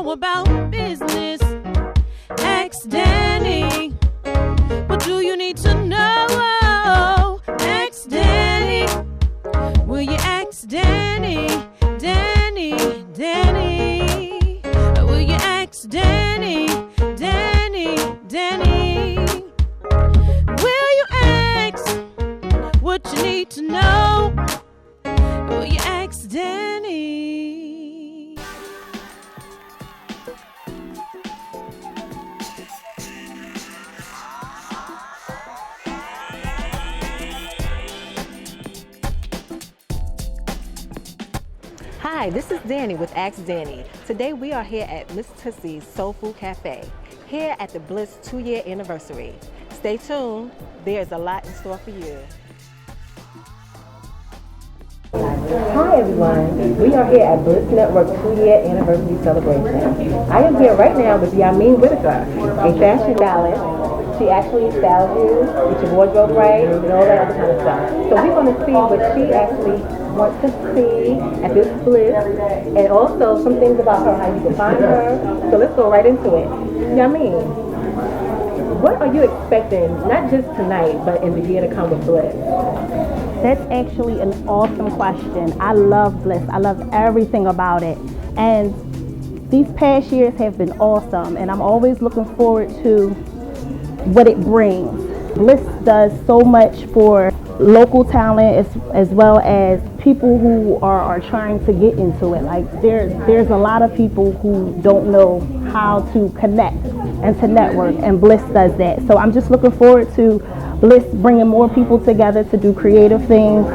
know about business? Ask Dani. What do you need to know? Ask Dani. Will you ask Dani? Dani, Dani. Will you ask Dani? Dani, Dani. Will you ask what you need to know? Will you ask Dani? Hi, this is Dani with Ask Dani. Today we are here at Ms.Tootsies Soul Food Cafe, here at the B.L.I.S.S 2-year anniversary. Stay tuned, there's a lot in store for you. Hi everyone, we are here at B.L.I.S.S Network 2-year anniversary celebration. I am here right now with Ms.Tootsies, a fashion stylist. She actually styles you, get your wardrobe right, and all that other kind of stuff. So we're going to see what she actually wants to see at this B.L.I.S.S, and also some things about her, how you can find her. So let's go right into it. Yamin, what are you expecting, not just tonight, but in the year to come with B.L.I.S.S? That's actually an awesome question. I love B.L.I.S S. I love everything about it. And these past years have been awesome, and I'm always looking forward to what it brings. B.L.I.S S does so much for local talent as well as people who are trying to get into it. Like there's a lot of people who don't know how to connect and to network, and B.L.I.S S does that. So I'm just looking forward to B.L.I.S S bringing more people together to do creative things.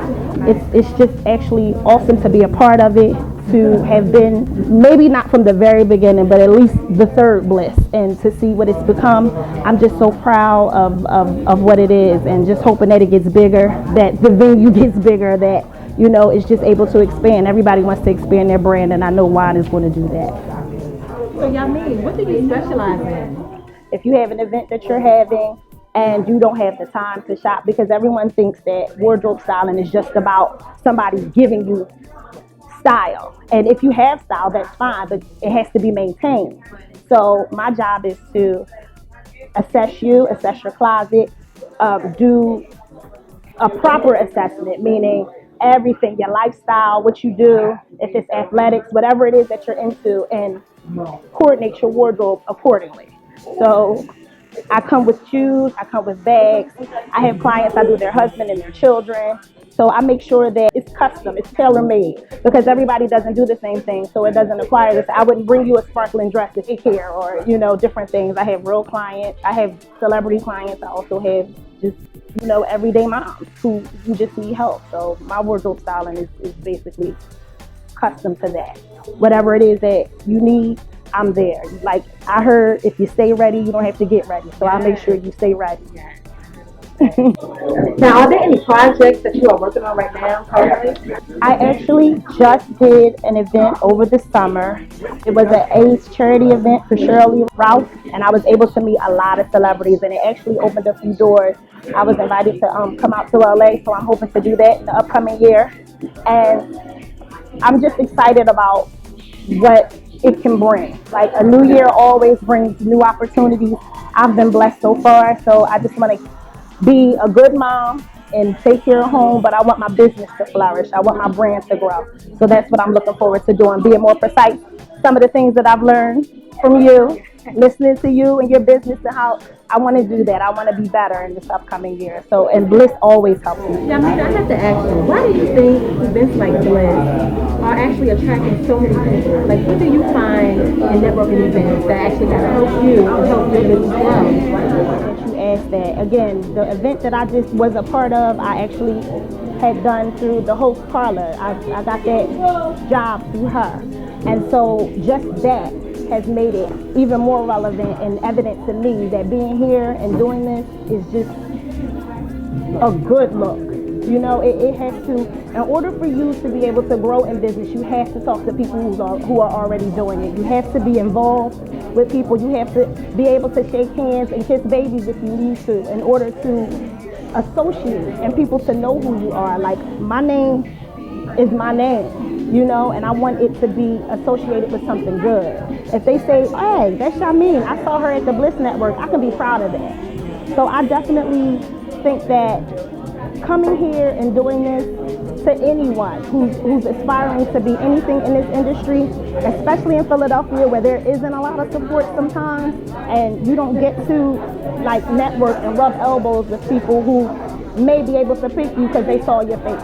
It's just actually awesome to be a part of it, to have been, maybe not from the very beginning, but at least the third B.L.I.S S, and to see what it's become. I'm just so proud of what it is, and just hoping that it gets bigger, that the venue gets bigger, that, you know, it's just able to expand. Everybody wants to expand their brand, and I know wine is going to do that. So Yamin, what do you specialize in? If you have an event that you're having and you don't have the time to shop, because everyone thinks that wardrobe styling is just about somebody giving you style. And if you have style, that's fine, but it has to be maintained. So my job is to assess you, assess your closet, do a proper assessment, meaning everything, your lifestyle, what you do, if it's athletics, whatever it is that you're into, and coordinate your wardrobe accordingly. So I come with shoes, I come with bags. I have clients, I do their husband and their children. So I make sure that it's custom, it's tailor-made, because everybody doesn't do the same thing, so it doesn't acquire this. I wouldn't bring you a sparkling dress to take care, or, you know, different things. I have real clients, I have celebrity clients, I also have just, you know, everyday moms who just need help. So my wardrobe styling is basically custom to that. Whatever it is that you need, I'm there. Like I heard, if you stay ready, you don't have to get ready. So I make sure you stay ready. Now, are there any projects that you are working on right now currently? I actually just did an event over the summer. It was an AIDS charity event for Shirley Ralph, and I was able to meet a lot of celebrities, and it actually opened a few doors. I was invited to come out to LA, so I'm hoping to do that in the upcoming year. And I'm just excited about what it can bring. Like a new year always brings new opportunities. I've been blessed so far, so I just want to be a good mom and take care of home, but I want my business to flourish. I want my brand to grow. So that's what I'm looking forward to doing, being more precise. Some of the things that I've learned from you, listening to you and your business, and how I want to do that. I want to be better in this upcoming year. So, and B.L.I.S S always helps me. Yeah, I have to ask you, why do you think events like B.L.I.S S are actually attracting so many people? Like, what do you find in networking events that actually kind of help you and help your business grow? Ask that. Again, the event that I just was a part of, I actually had done through the host Carla. I got that job through her. And so just that has made it even more relevant and evident to me that being here and doing this is just a good look. You know, it has to, in order for you to be able to grow in business, you have to talk to people who are already doing it. You have to be involved with people. You have to be able to shake hands and kiss babies if you need to, in order to associate and people to know who you are. Like, my name is my name. and I want it to be associated with something good. If they say, hey, that's Shameen, I saw her at the Bliss Network, I can be proud of that. So I definitely think that coming here and doing this to anyone who's aspiring to be anything in this industry, especially in Philadelphia where there isn't a lot of support sometimes, and you don't get to like network and rub elbows with people who may be able to pick you because they saw your face,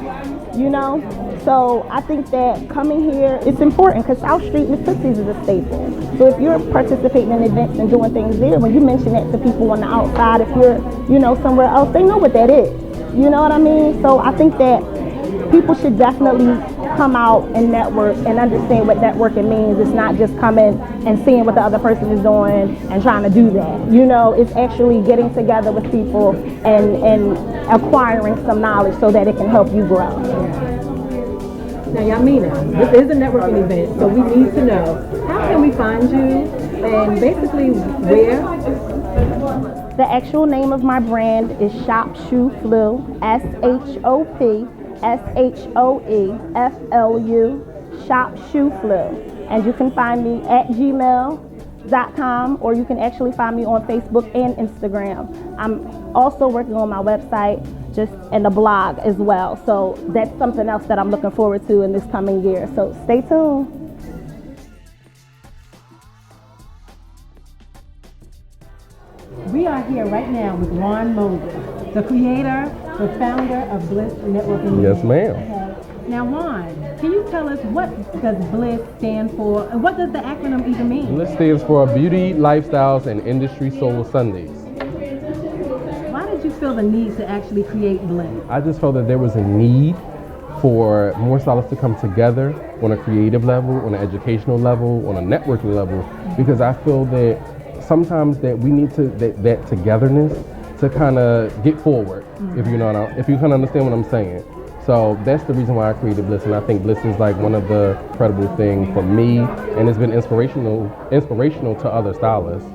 So I think that coming here, it's important because South Street Ms.Tootsies is a staple. So if you're participating in events and doing things there, when you mention that to people on the outside, if you're, somewhere else, they know what that is. You know what I mean? So I think that people should definitely come out and network and understand what networking means. It's not just coming and seeing what the other person is doing and trying to do that. It's actually getting together with people and acquiring some knowledge so that it can help you grow. Now, Yamina, this is a networking event, so we need to know, how can we find you and basically where? The actual name of my brand is Shop Shoe Flu, ShopShoeflu, Shop Shoe Flu. And you can find me at gmail.com, or you can actually find me on Facebook and Instagram. I'm also working on my website and a blog as well. So that's something else that I'm looking forward to in this coming year. So stay tuned. We are here right now with Ron Moses, the creator, the founder of B.L.I.S.S Networking. Yes, ma'am. Okay. Now, Ron, can you tell us what does B.L.I.S stand for, and what does the acronym even mean? B.L.I.S stands for Beauty, Lifestyles, and Industry Soul Sundays. Why did you feel the need to actually create B.L.I.S? I just felt that there was a need for more stylists to come together on a creative level, on an educational level, on a networking level, because I feel that sometimes that we need to that togetherness to kind of get forward. If you kind of understand what I'm saying. So that's the reason why I created B.L.I.S, and I think B.L.I.S is like one of the incredible things for me, and it's been inspirational to other stylists.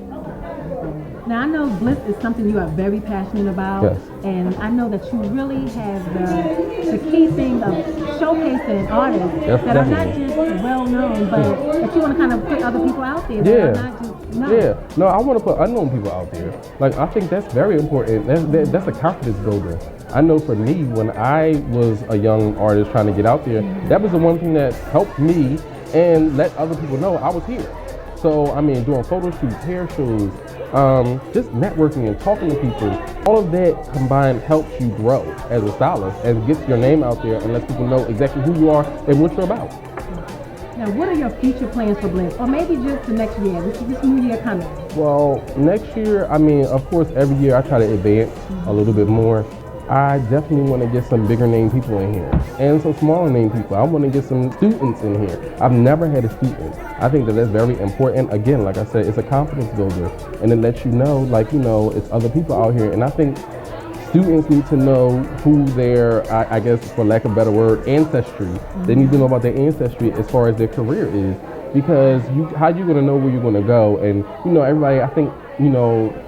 Now, I know B.L.I.S is something you are very passionate about, yes. And I know that you really have the key thing of showcasing artists that are not just well known, but that you want to kind of put other people out there that are not just known. Yeah, no, I want to put unknown people out there. Like, I think that's very important. That's a confidence builder. I know for me, when I was a young artist trying to get out there, that was the one thing that helped me and let other people know I was here. So, I mean, doing photo shoots, hair shows, just networking and talking to people, all of that combined helps you grow as a stylist and gets your name out there and lets people know exactly who you are and what you're about. Now, what are your future plans for B.L.I.S? Or maybe just the next year, this new year coming? Well, next year, I mean, of course, every year I try to advance a little bit more. I definitely want to get some bigger name people in here and some smaller name people. I want to get some students in here. I've never had a student. I think that that's very important. Again, like I said, it's a confidence builder, and it lets you know, like, it's other people out here. And I think students need to know who their, I guess, for lack of a better word, ancestry. They need to know about their ancestry as far as their career is, because how you going to know where you're going to go? And everybody, I think,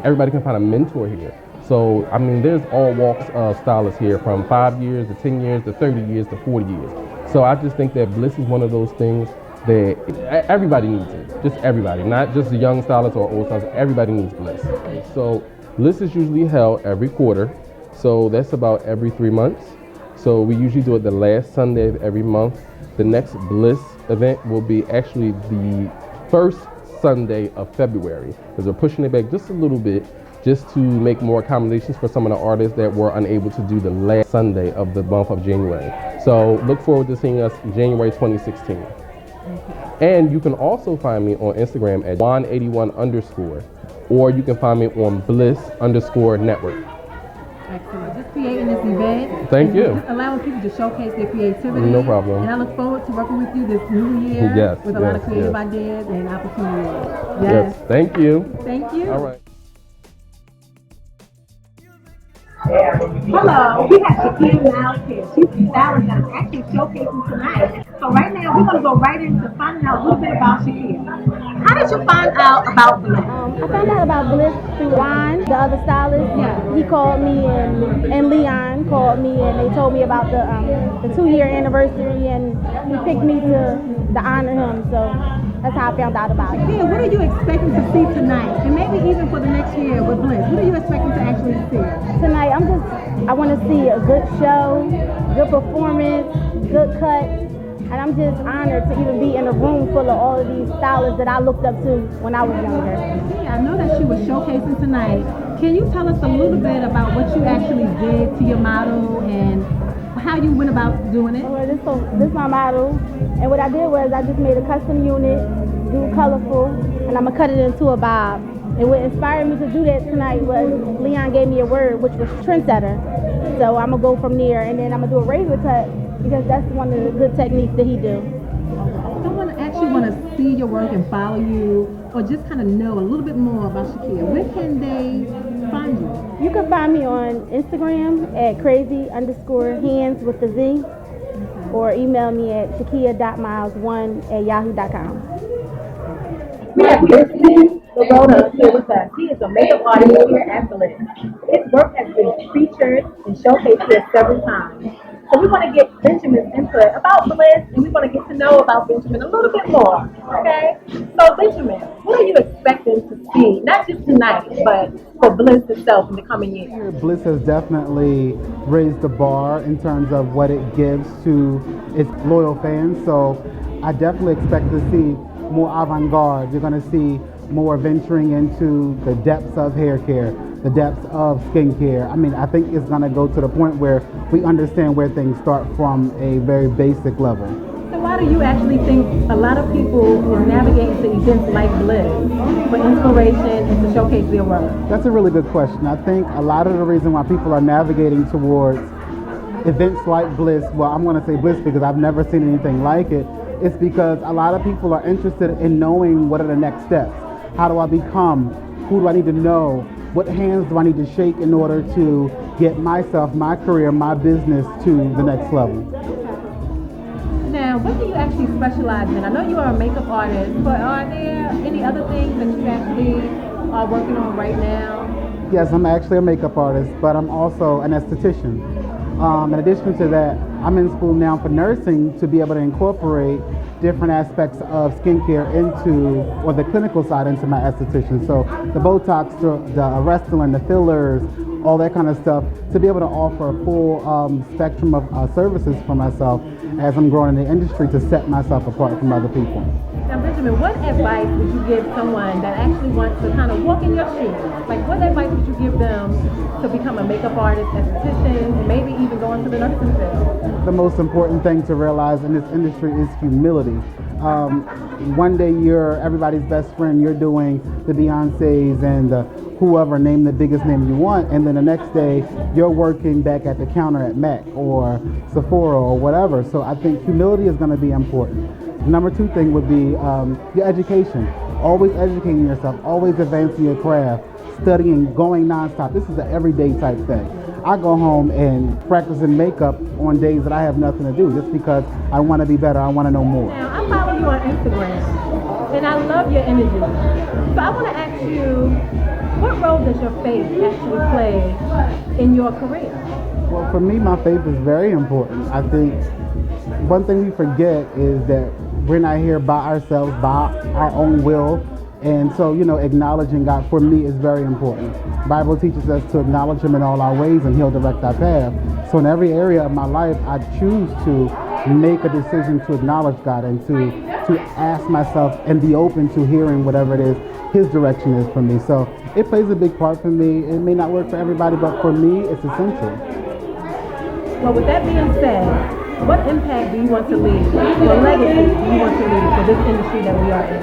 everybody can find a mentor here. So, I mean, there's all walks of stylists here, from 5 years to 10 years to 30 years to 40 years. So I just think that B.L.I.S is one of those things that everybody needs it. Just everybody, not just the young stylists or old stylists. Everybody needs B.L.I.S. So B.L.I.S is usually held every quarter. So that's about every 3 months. So we usually do it the last Sunday of every month. The next B.L.I.S event will be actually the first Sunday of February, because we're pushing it back just a little bit, just to make more accommodations for some of the artists that were unable to do the last Sunday of the month of January. So look forward to seeing us January 2016. And you can also find me on Instagram at Juan81_, or you can find me on B.L.I.S_network. Excellent. Just creating this event. Thank you. Just allowing people to showcase their creativity. No problem. And I look forward to working with you this new year with a lot of creative ideas and opportunities. Yes. Thank you. Thank you. All right. Hello, we have Shakira Miles here. She's the stylist that I'm actually showcasing tonight. So right now, we're going to go right into finding out a little bit about Shakira. How did you find out about B.L.I.S.S? I found out about B.L.I.S.S through Juan, the other stylist. Yeah. He called me and Leon called me and they told me about the 2-year anniversary and he picked me to honor him. So that's how I found out about it. Yeah, what are you expecting to see tonight? And maybe even for the next year with B.L.I.S.S? What are you expecting to actually see? Tonight, I want to see a good show, good performance, good cuts. And I'm just honored to even be in a room full of all of these stylists that I looked up to when I was younger. Yeah, I know that she was showcasing tonight. Can you tell us a little bit about what you actually did to your model and how you went about doing it? Well, this is my model. And what I did was I just made a custom unit, do colorful, and I'm going to cut it into a bob. And what inspired me to do that tonight was Leon gave me a word, which was trendsetter. So I'm going to go from there, and then I'm going to do a razor cut because that's one of the good techniques that he do. Someone actually want to see your work and follow you or just kind of know a little bit more about Shakia. Where can they find you? You can find me on Instagram at crazy_hands with the Z or email me at shakia.miles1@yahoo.com. We have Ms. Lorona here with us. He is a makeup artist here at B.L.I.S.S. His work has been featured and showcased here several times. So we want to get Benjamin's input about B.L.I.S.S. and we want to get to know about Benjamin a little bit more. Okay? So Benjamin, what are you expecting to see, not just tonight, but for B.L.I.S.S itself in the coming year? B.L.I.S.S has definitely raised the bar in terms of what it gives to its loyal fans. So I definitely expect to see more avant-garde. You're going to see more venturing into the depths of hair care, the depths of skincare. I mean, I think it's going to go to the point where we understand where things start from a very basic level. So why do you actually think a lot of people who are navigating to events like B.L.I.S.S for inspiration and to showcase their work? That's a really good question. I think a lot of the reason why people are navigating towards events like B.L.I.S.S, well, I'm going to say B.L.I.S S because I've never seen anything like it, it's because a lot of people are interested in knowing what are the next steps. How do I become? Who do I need to know? What hands do I need to shake in order to get myself, my career, my business to the next level? Now, what do you actually specialize in? I know you are a makeup artist, but are there any other things that you actually are working on right now? Yes, I'm actually a makeup artist, but I'm also an esthetician. In addition to that, I'm in school now for nursing to be able to incorporate different aspects of skincare into, or the clinical side into my esthetician. So the Botox, the Restylane, the fillers, all that kind of stuff, to be able to offer a full spectrum of services for myself as I'm growing in the industry to set myself apart from other people. Now, Benjamin, what advice would you give someone that actually wants to kind of walk in your shoes? Like, what advice would you give them to become a makeup artist, esthetician, and maybe even go into the nursing field? The most important thing to realize in this industry is humility. One day you're everybody's best friend, you're doing the B.I.S.S and whoever, name the biggest name you want, and then the next day you're working back at the counter at MAC or Sephora or whatever. So I think humility is going to be important. Number 2 thing would be your education. Always educating yourself, always advancing your craft, studying, going nonstop. This is an everyday type thing. I go home and practicing makeup on days that I have nothing to do just because I want to be better, I want to know more. Now, I follow you on Instagram, and I love your energy. So I want to ask you, what role does your faith actually play in your career? Well, for me, my faith is very important. I think one thing we forget is that we're not here by ourselves, by our own will. And so, acknowledging God for me is very important. The Bible teaches us to acknowledge Him in all our ways and He'll direct our path. So in every area of my life, I choose to make a decision to acknowledge God and to ask myself and be open to hearing whatever it is His direction is for me. So it plays a big part for me. It may not work for everybody, but for me, it's essential. Well, with that being said, what impact do you want to leave? What legacy do you want to leave for this industry that we are in?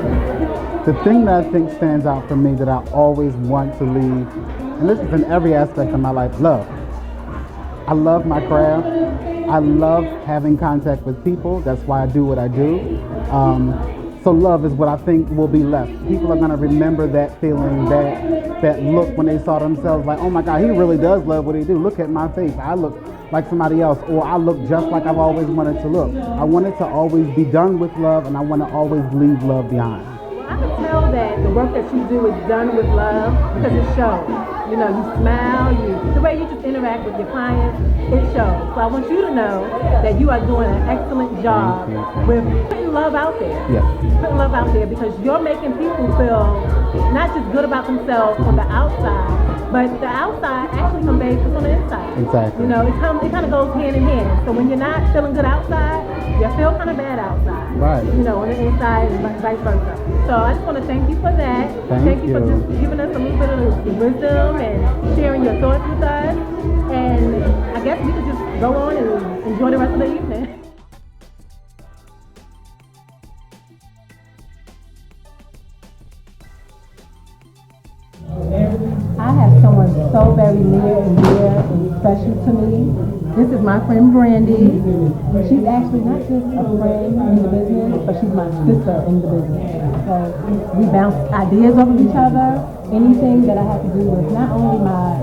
The thing that I think stands out for me that I always want to leave, and this is in every aspect of my life, love. I love my craft. I love having contact with people. That's why I do what I do. So love is what I think will be left. People are going to remember that feeling, that look when they saw themselves like, oh my God, he really does love what he do. Look at my face. I look like somebody else, or I look just like I've always wanted to look. I want it to always be done with love, and I want to always leave love behind. I could tell that the work that you do is done with love because it shows. You know, you smile, the way you just interact with your clients, it shows. So I want you to know that you are doing an excellent job with putting love out there. Yes. Putting love out there because you're making people feel not just good about themselves on the outside, but the outside actually conveys what's on the inside. Exactly. You know, it kind of goes hand in hand. So when you're not feeling good outside, you feel kind of bad outside. Right. You know, on the inside and vice versa. So I just want to thank you for that. Thank you for you. just giving us a little bit of wisdom and sharing your thoughts with us. And I guess we could just go on and enjoy the rest of the evening. I have someone so very near and dear and special to me. This is my friend Brandy. She's actually not just a friend in the business, but she's my sister in the business. So we bounce ideas off of each other. Anything that I have to do with not only my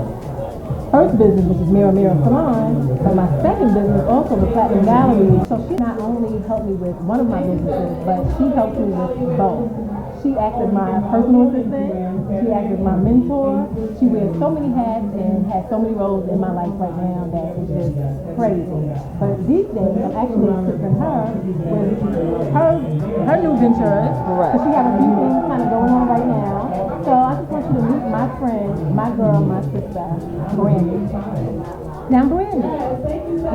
first business, which is Mirror Salon, but my second business, also the Platinum Gallery. So she not only helped me with one of my businesses, but she helped me with both. She acts as my personal assistant. She acts as my mentor. She wears so many hats and has so many roles in my life right now that it's just crazy. But these days, I'm actually assisting her with her new ventures. So she has a few things kind of going on right now. So I just want you to meet my friend, my girl, my sister, Brandy. Now, Brandy,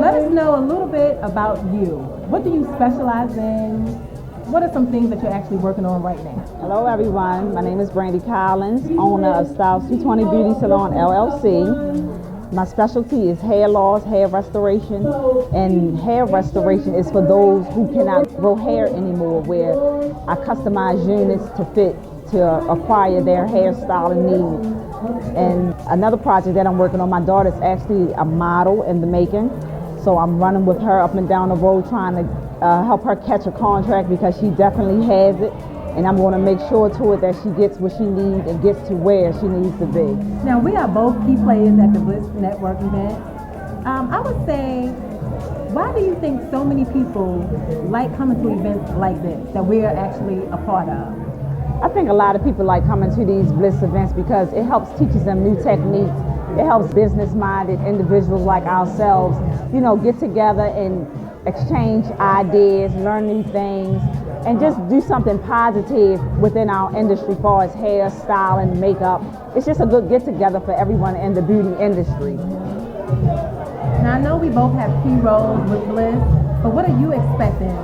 let us know a little bit about you. What do you specialize in? What are some things that you're actually working on right now? Hello everyone, my name is Brandy Collins, owner of Styles 220 Beauty Salon LLC. My specialty is hair loss, hair restoration, and hair restoration is for those who cannot grow hair anymore, where I customize units to fit to acquire their hairstyle and needs. And another project that I'm working on, my daughter's actually a model in the making, so I'm running with her up and down the road trying to help her catch a contract because she definitely has it, and I'm going to make sure to it that she gets what she needs and gets to where she needs to be. Now, we are both key players at the B.L.I.S.S network event. I would say, why do you think so many people like coming to events like this that we're actually a part of? I think a lot of people like coming to these B.L.I.S.S events because it helps teaches them new techniques. It helps business-minded individuals like ourselves, you know, get together and exchange ideas, learn new things, and just do something positive within our industry as far as hair, style, and makeup. It's just a good get-together for everyone in the beauty industry. Now, I know we both have key roles with B.L.I.S.S, but what are you expecting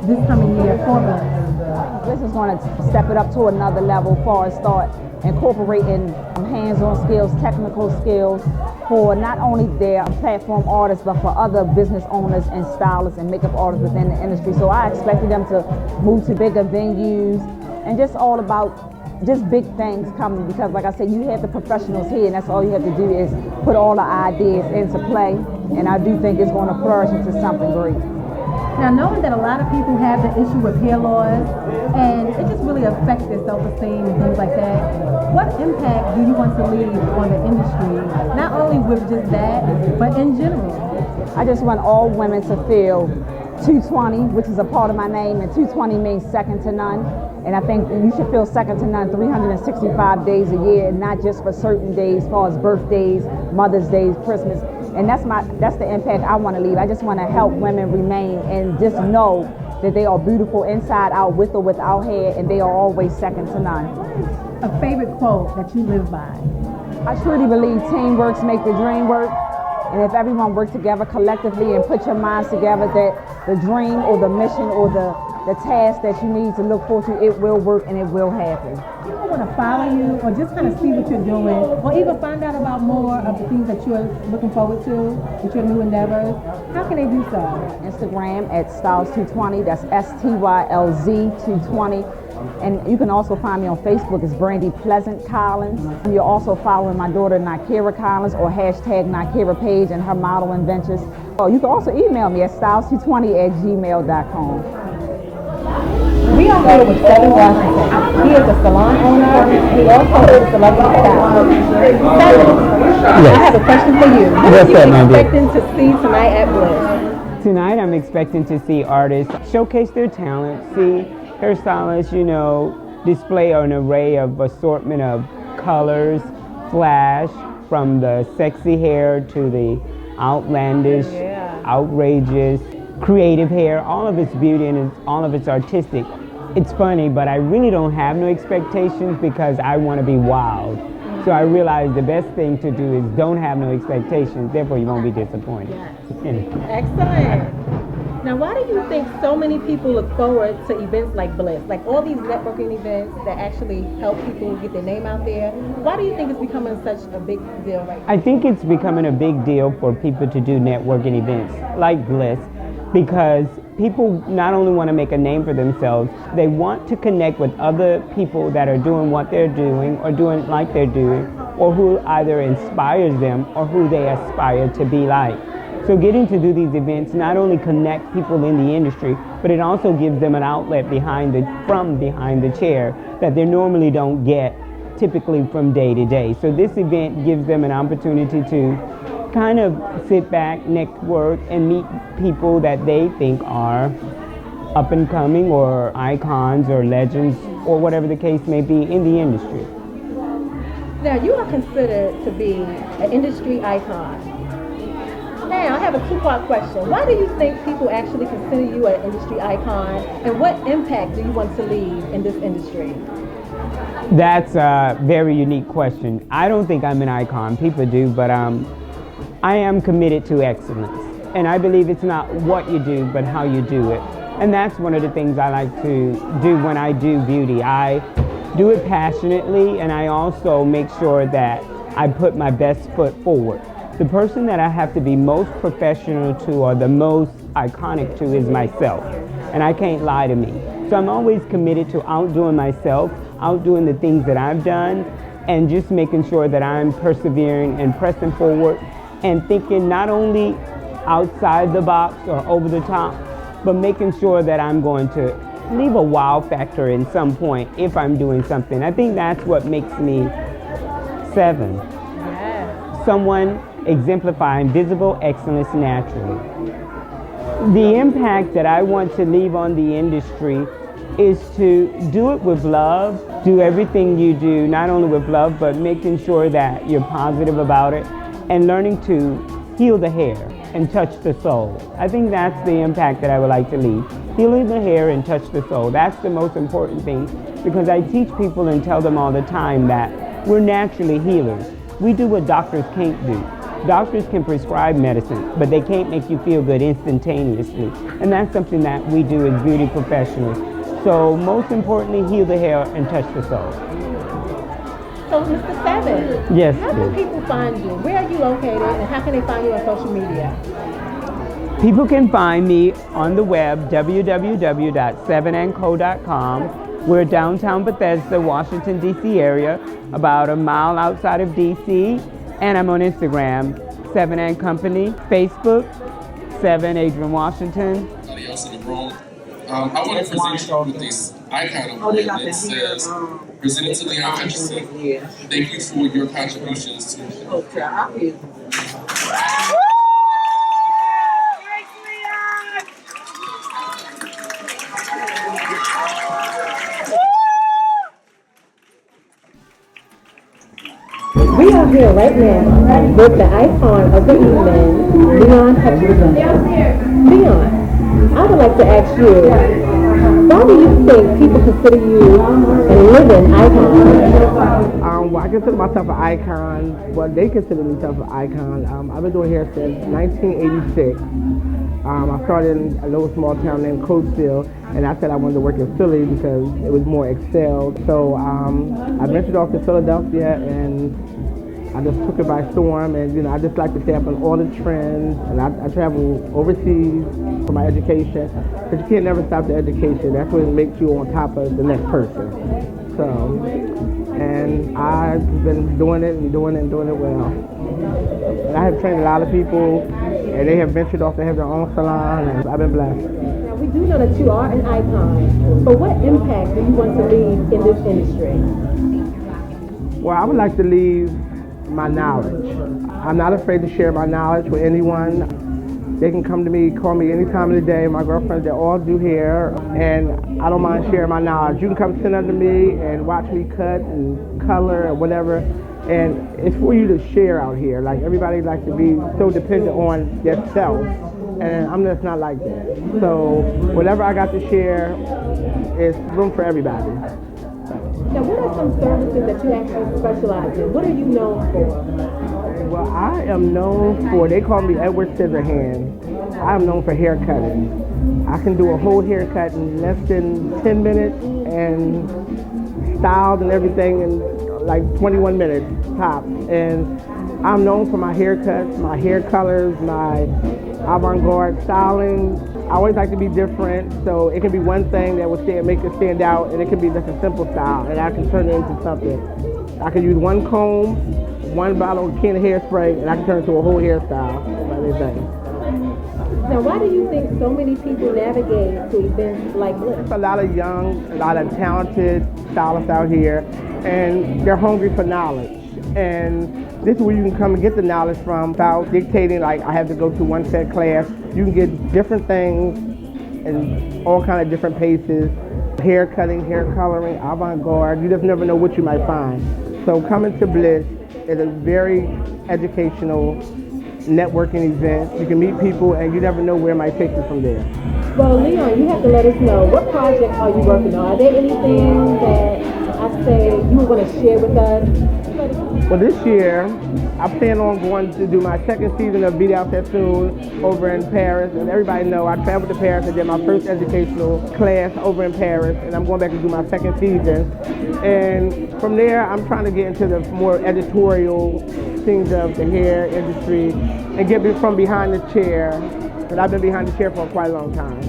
this coming year for B.L.I.S.S? B.L.I.S.S is going to step it up to another level as far as start incorporating hands-on skills, technical skills for not only their platform artists, but for other business owners and stylists and makeup artists within the industry. So I expected them to move to bigger venues and just all about just big things coming, because like I said, you have the professionals here and that's all you have to do is put all the ideas into play, and I do think it's going to flourish into something great. Now, knowing that a lot of people have the issue with hair loss and it just really affects their self-esteem and things like that, what impact do you want to leave on the industry, not only with just that, but in general? I just want all women to feel 220, which is a part of my name, and 220 means second to none. And I think you should feel second to none 365 days a year, and not just for certain days, as far as birthdays, Mother's Day, Christmas. And that's the impact I want to leave. I just want to help women remain and just know that they are beautiful inside out, with or without hair, and they are always second to none. A favorite quote that you live by? I truly believe teamwork makes the dream work. And if everyone works together collectively and put your minds together, that the dream or the mission or the task that you need to look forward to, it will work and it will happen. People want to follow you or just kind of see what you're doing, or even find out about more of the things that you're looking forward to, with your new endeavors. How can they do so? Instagram at Styles220, that's STYLZ 220. And you can also find me on Facebook as Brandy Pleasant Collins. And you're also following my daughter Nakira Collins, or hashtag Nakira page and her modeling ventures. Oh, you can also email me at styles220@gmail.com. We are here with Seven Washington. He is a salon owner. He also is a celebrity stylist. Seven, I have a question for you. What are you expecting to see tonight at B.L.I.S.S? Tonight I'm expecting to see artists showcase their talent, see hairstylists, display an array of assortment of colors, flash, from the sexy hair to the outlandish, outrageous, creative hair. All of its beauty and all of its artistic. It's funny, but I really don't have no expectations because I want to be wild. So I realize the best thing to do is don't have no expectations, therefore you won't be disappointed. Yes. Excellent. Now, why do you think so many people look forward to events like B.L.I.S.S? Like all these networking events that actually help people get their name out there? Why do you think it's becoming such a big deal right now? I think it's becoming a big deal for people to do networking events like B.L.I.S.S because people not only want to make a name for themselves, they want to connect with other people that are doing what they're doing or doing like they're doing, or who either inspires them or who they aspire to be like. So getting to do these events not only connect people in the industry, but it also gives them an outlet from behind the chair that they normally don't get typically from day to day. So this event gives them an opportunity to kind of sit back, network, and meet people that they think are up and coming or icons or legends or whatever the case may be in the industry. Now, you are considered to be an industry icon. Now, I have a two-part question. Why do you think people actually consider you an industry icon, and what impact do you want to leave in this industry? That's a very unique question. I don't think I'm an icon. People do, but I am committed to excellence. And I believe it's not what you do, but how you do it. And that's one of the things I like to do when I do beauty. I do it passionately, and I also make sure that I put my best foot forward. The person that I have to be most professional to or the most iconic to is myself. And I can't lie to me. So I'm always committed to outdoing myself, outdoing the things that I've done, and just making sure that I'm persevering and pressing forward and thinking not only outside the box or over the top, but making sure that I'm going to leave a wow factor in some point if I'm doing something. I think that's what makes me 7. Yeah. Someone exemplifying visible excellence naturally. The impact that I want to leave on the industry is to do it with love, do everything you do, not only with love, but making sure that you're positive about it and learning to heal the hair and touch the soul. I think that's the impact that I would like to leave. Healing the hair and touch the soul. That's the most important thing, because I teach people and tell them all the time that we're naturally healers. We do what doctors can't do. Doctors can prescribe medicine, but they can't make you feel good instantaneously. And that's something that we do as beauty professionals. So most importantly, heal the hair and touch the soul. So, Mr. 7, yes, how can people find you? Where are you located, and how can they find you on social media? People can find me on the web, www.7andco.com. We're downtown Bethesda, Washington, D.C. area, about a mile outside of D.C. And I'm on Instagram, 7 and Company, Facebook, 7 Adrian Washington. Anybody else in the room? I want to present you with this icon award that says, presented to Leon Hutchinson. Thank you for your contributions to We are here right now with the icon of the evening, Leon Hutchinson. Leon, I would like to ask you, why do you think people consider you a living icon? Well, I consider myself an icon. Well, they consider themselves an icon. I've been doing hair since 1986. I started in a little small town named Coatesville, and I said I wanted to work in Philly because it was more excelled. So I ventured off to Philadelphia, and I just took it by storm. And I just like to stay up on all the trends, and I travel overseas for my education. But you can't never stop the education. That's what makes you on top of the next person. So, and I've been doing it and doing it and doing it well. And I have trained a lot of people, and they have ventured off to have their own salon, and I've been blessed. Now, we do know that you are an icon, but what impact do you want to leave in this industry? Well, I would like to leave my knowledge. I'm not afraid to share my knowledge with anyone. They can come to me, call me any time of the day. My girlfriends, they all do hair, and I don't mind sharing my knowledge. You can come sit under me and watch me cut and color or whatever. And it's for you to share out here. Like, everybody likes to be so dependent on themselves. And I'm just not like that. So whatever I got to share, is room for everybody. Now, what are some services that you actually specialize in? What are you known for? Well, I am known for, they call me Edward Scissorhands. I am known for hair cutting. I can do a whole haircut in less than 10 minutes and styled and everything in like 21 minutes tops. And I'm known for my haircuts, my hair colors, my avant-garde styling. I always like to be different, so it can be one thing that will make it stand out, and it can be just a simple style, and I can turn it into something. I can use one comb, one bottle of can of hairspray, and I can turn it into a whole hairstyle. Now, why do you think so many people navigate to events like this? There's a lot of young, a lot of talented stylists out here, and they're hungry for knowledge. And this is where you can come and get the knowledge from without dictating, like, I have to go to one set class. You can get different things in all kind of different paces. Hair cutting, hair coloring, avant-garde. You just never know what you might find. So coming to B.L.I.S.S is a very educational networking event. You can meet people, and you never know where it might take you from there. Well, Leon, you have to let us know, what projects are you working on? Are there anything that I say you want to share with us? Well, this year, I plan on going to do my second season of B.L.I.S.S soon over in Paris. And everybody know I traveled to Paris and did my first educational class over in Paris. And I'm going back to do my second season. And from there, I'm trying to get into the more editorial things of the hair industry and get me from behind the chair. But I've been behind the chair for quite a long time.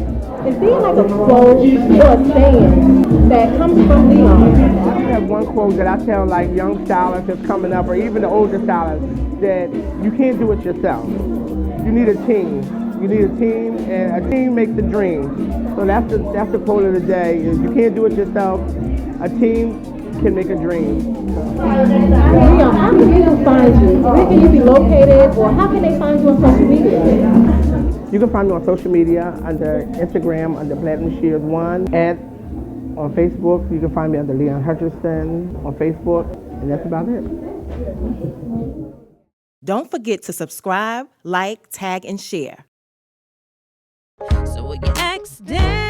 Is there like a quote or a saying that comes from Leon? I have one quote that I tell like young stylists that's coming up, or even the older stylists, that you can't do it yourself. You need a team. You need a team, and a team makes a dream. So that's the quote of the day, is you can't do it yourself. A team can make a dream. Leon, how can people find you? Where can you be located, or how can they find you on social media? You can find me on social media under Instagram under Platinum Shears 1, and on Facebook you can find me under Leon Hutcherson on Facebook, and that's about it. Don't forget to subscribe, like, tag, and share. So will you ask Dani?